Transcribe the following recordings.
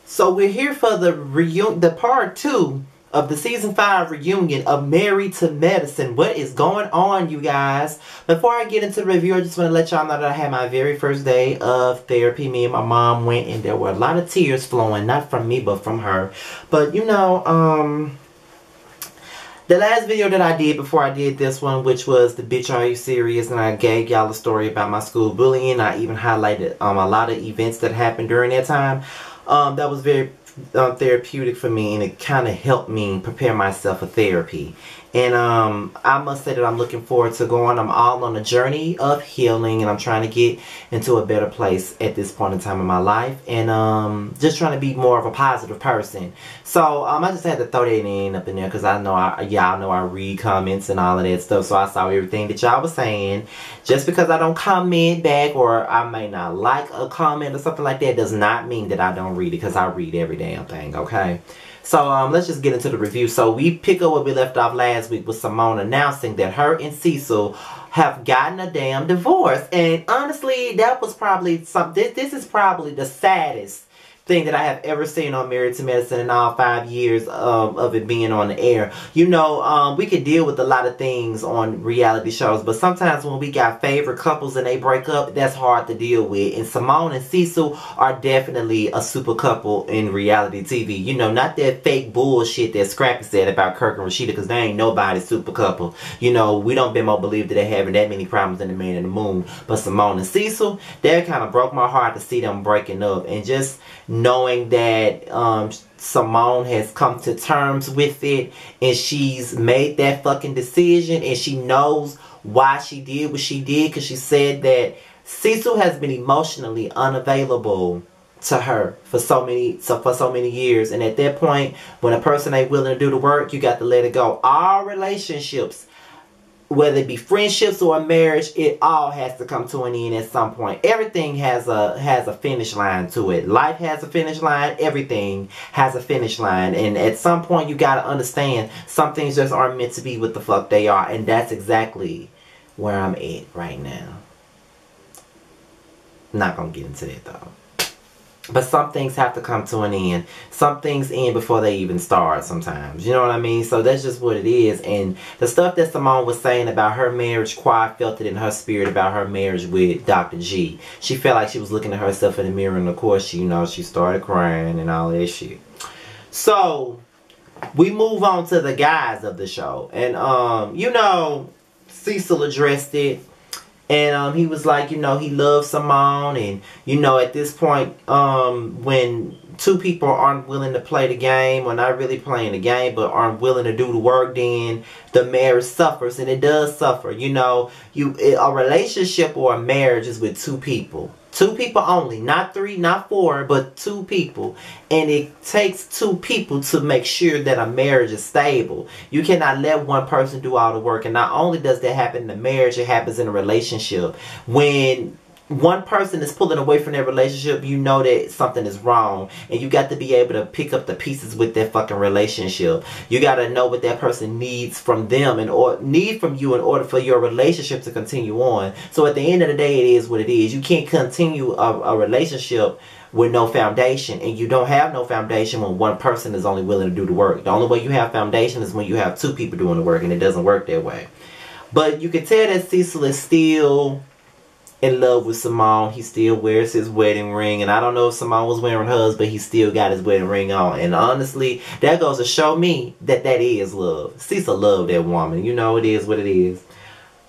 So we're here for the part 2 of the season 5 reunion of Married to Medicine. What is going on, you guys? Before I get into the review, I just want to let y'all know that I had my very first day of therapy. Me and my mom went, and there were a lot of tears flowing, not from me but from her. But you know, the last video that I did before I did this one, which was the Bitch Are You Serious, and I gave y'all a story about my school bullying. I even highlighted a lot of events that happened during that time. That was very therapeutic for me, and it kind of helped me prepare myself for therapy. And I must say that I'm looking forward to going. I'm all on a journey of healing, and I'm trying to get into a better place at this point in time in my life, and just trying to be more of a positive person. So I just had to throw that in up in there because I know y'all know I read comments and all of that stuff. So I saw everything that y'all was saying. Just because I don't comment back, or I may not like a comment or something like that, does not mean that I don't read it, because I read every damn thing. Okay. So let's just get into the review. So we pick up where we left off last week with Simone announcing that her and Cecil have gotten a damn divorce. And honestly, that was probably something. This is probably the saddest thing that I have ever seen on Married to Medicine in all 5 years of it being on the air. You know, we can deal with a lot of things on reality shows, but sometimes when we got favorite couples and they break up, that's hard to deal with. And Simone and Cecil are definitely a super couple in reality TV. You know, not that fake bullshit that Scrappy said about Kirk and Rashida, because they ain't nobody's super couple. You know, we don't been more believe that they're having that many problems in The Man in the Moon. But Simone and Cecil, that kind of broke my heart to see them breaking up. And just knowing that Simone has come to terms with it, and she's made that fucking decision, and she knows why she did what she did, because she said that Cecil has been emotionally unavailable to her for so many years, and at that point, when a person ain't willing to do the work, you got to let it go. All relationships, whether it be friendships or a marriage, it all has to come to an end at some point. Everything has a finish line to it. Life has a finish line. Everything has a finish line. And at some point, you got to understand some things just aren't meant to be what the fuck they are. And that's exactly where I'm at right now. Not going to get into that though. But some things have to come to an end. Some things end before they even start sometimes. You know what I mean? So that's just what it is. And the stuff that Simone was saying about her marriage, Quad felt it in her spirit about her marriage with Dr. G. She felt like she was looking at herself in the mirror, and of course, you know, she started crying and all that shit. So we move on to the guys of the show. And, you know, Cecil addressed it. And he was like, you know, he loves Simone. And, you know, at this point, when two people aren't willing to play the game, or not really playing the game, but aren't willing to do the work, then the marriage suffers. And it does suffer. You know, a relationship or a marriage is with two people. Two people only, not three, not four, but two people. And it takes two people to make sure that a marriage is stable. You cannot let one person do all the work. And not only does that happen in a marriage, it happens in a relationship. When one person is pulling away from their relationship, you know that something is wrong. And you got to be able to pick up the pieces with that fucking relationship. You got to know what that person needs from them, or need from you, in order for your relationship to continue on. So at the end of the day, it is what it is. You can't continue a relationship with no foundation. And you don't have no foundation when one person is only willing to do the work. The only way you have foundation is when you have two people doing the work, and it doesn't work that way. But you can tell that Cecil is still in love with Simone. He still wears his wedding ring, and I don't know if Simone was wearing hers, but he still got his wedding ring on. And honestly, that goes to show me that that is love. Cecil loved that woman. You know, it is what it is.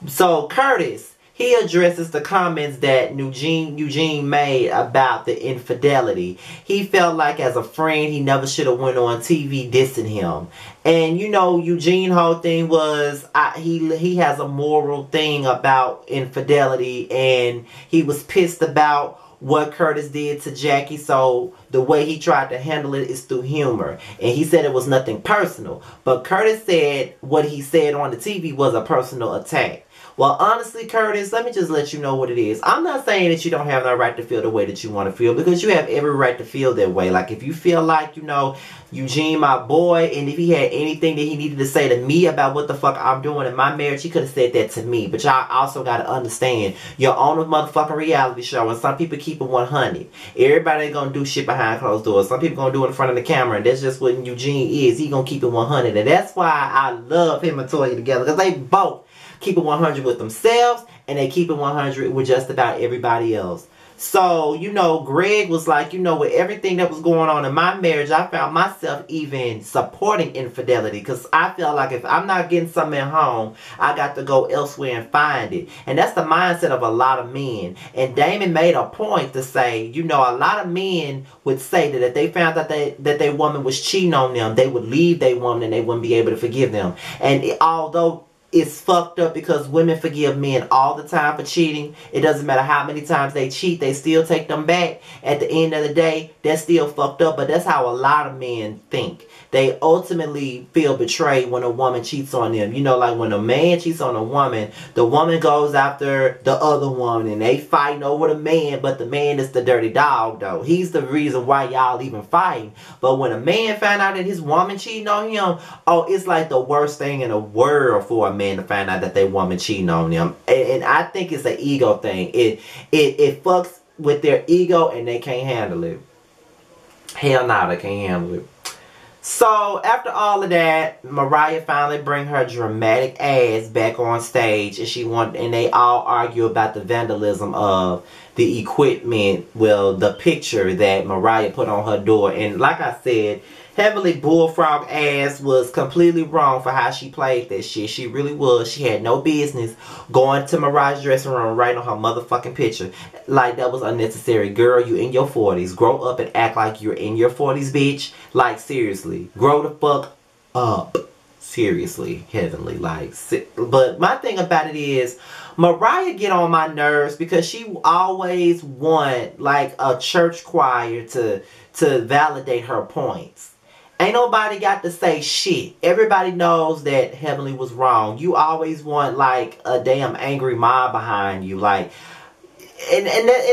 So Curtis, he addresses the comments that Eugene made about the infidelity. He felt like as a friend, he never should have went on TV dissing him. And you know, Eugene's whole thing was he has a moral thing about infidelity, and he was pissed about what Curtis did to Jackie. So the way he tried to handle it is through humor. And he said it was nothing personal. But Curtis said what he said on the TV was a personal attack. Well, honestly, Curtis, let me just let you know what it is. I'm not saying that you don't have no right to feel the way that you want to feel, because you have every right to feel that way. Like, if you feel like, you know, Eugene, my boy, and if he had anything that he needed to say to me about what the fuck I'm doing in my marriage, he could have said that to me. But y'all also got to understand, you're on a motherfucking reality show, and some people keep it 100. Everybody ain't gonna do shit behind closed doors. Some people gonna do it in front of the camera, and that's just what Eugene is. He gonna keep it 100, and that's why I love him and Toya together, because they both keep it 100 with themselves, and they keep it 100 with just about everybody else. So, you know, Greg was like, you know, with everything that was going on in my marriage, I found myself even supporting infidelity, because I felt like if I'm not getting something at home, I got to go elsewhere and find it. And that's the mindset of a lot of men. And Damon made a point to say, you know, a lot of men would say that if they found out that their woman was cheating on them, they would leave their woman and they wouldn't be able to forgive them. And although it's fucked up, because women forgive men all the time for cheating. It doesn't matter how many times they cheat, they still take them back. At the end of the day, that's still fucked up, but that's how a lot of men think. They ultimately feel betrayed when a woman cheats on them. You know, like when a man cheats on a woman, the woman goes after the other woman and they fighting over the man, but the man is the dirty dog though. He's the reason why y'all even fighting. But when a man find out that his woman cheating on him, oh, it's like the worst thing in the world for a man to find out that their woman cheating on them. And I think it's an ego thing. It fucks with their ego and they can't handle it. Hell no, they can't handle it. So, after all of that, Mariah finally bring her dramatic ass back on stage, and they all argue about the vandalism of the equipment, well, the picture that Mariah put on her door. And like I said, Heavenly Bullfrog ass was completely wrong for how she played that shit. She really was. She had no business going to Mariah's dressing room and writing on her motherfucking picture. Like, that was unnecessary. Girl, you in your 40s. Grow up and act like you're in your 40s, bitch. Like, seriously. Grow the fuck up. Seriously, Heavenly. Like, but my thing about it is, Mariah get on my nerves because she always want, like, a church choir to validate her points. Ain't nobody got to say shit. Everybody knows that Heavenly was wrong. You always want, like, a damn angry mob behind you. Like, and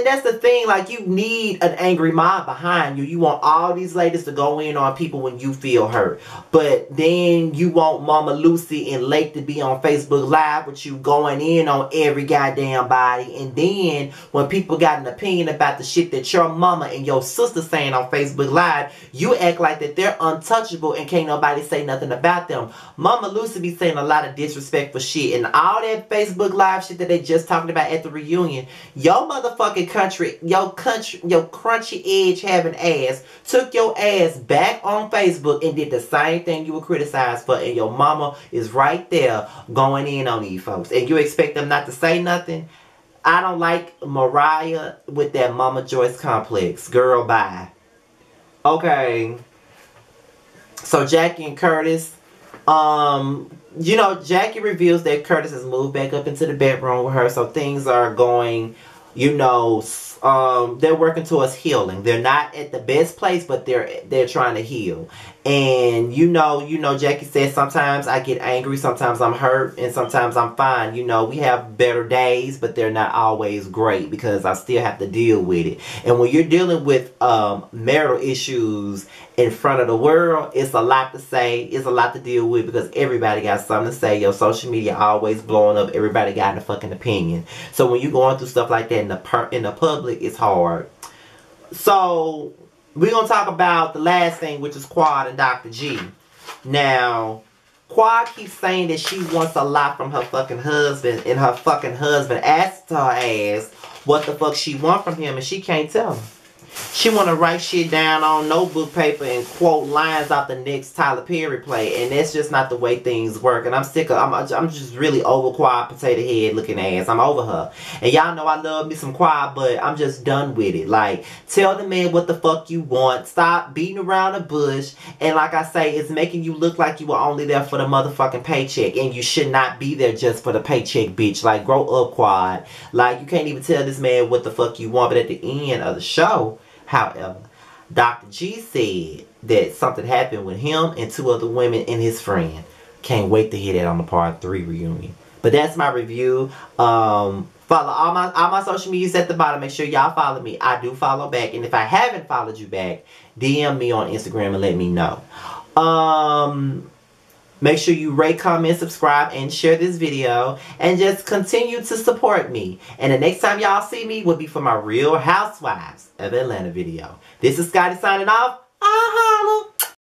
that's the thing. Like, you need an angry mob behind you. You want all these ladies to go in on people when you feel hurt. But then you want Mama Lucy and Lake to be on Facebook Live with you going in on every goddamn body. And then when people got an opinion about the shit that your mama and your sister saying on Facebook Live, you act like that they're untouchable and can't nobody say nothing about them. Mama Lucy be saying a lot of disrespectful shit. And all that Facebook Live shit that they just talking about at the reunion, your motherfucking your crunchy edge having ass took your ass back on Facebook and did the same thing you were criticized for, and your mama is right there going in on these folks, and you expect them not to say nothing? I don't like Mariah with that Mama Joyce complex. Girl, bye. Okay. So Jackie and Curtis, you know, Jackie reveals that Curtis has moved back up into the bedroom with her, so things are going, you know, they're working towards healing. They're not at the best place, but they're trying to heal. And you know, Jackie says, sometimes I get angry, sometimes I'm hurt, and sometimes I'm fine. You know, we have better days, but they're not always great because I still have to deal with it. And when you're dealing with marital issues in front of the world, it's a lot to say, it's a lot to deal with, because everybody got something to say. Your social media always blowing up. Everybody got a fucking opinion. So when you're going through stuff like that in the public, it's hard. So we're going to talk about the last thing, which is Quad and Dr. G. Now, Quad keeps saying that she wants a lot from her fucking husband, and her fucking husband asks her ass what the fuck she want from him, and she can't tell him. She want to write shit down on notebook paper and quote lines out the next Tyler Perry play, and that's just not the way things work. And I'm sick of, I'm just really over Quad potato head looking ass. I'm over her. And y'all know I love me some Quad, but I'm just done with it. Like, tell the man what the fuck you want. Stop beating around the bush. And like I say, it's making you look like you were only there for the motherfucking paycheck, and you should not be there just for the paycheck, bitch. Like, grow up, Quad. Like, you can't even tell this man what the fuck you want. But at the end of the show, however, Dr. G said that something happened with him and two other women and his friend. Can't wait to hear that on the part 3 reunion. But that's my review. Follow all my social medias at the bottom. Make sure y'all follow me. I do follow back. And if I haven't followed you back, DM me on Instagram and let me know. Make sure you rate, comment, subscribe, and share this video. And just continue to support me. And the next time y'all see me will be for my Real Housewives of Atlanta video. This is Scotty signing off.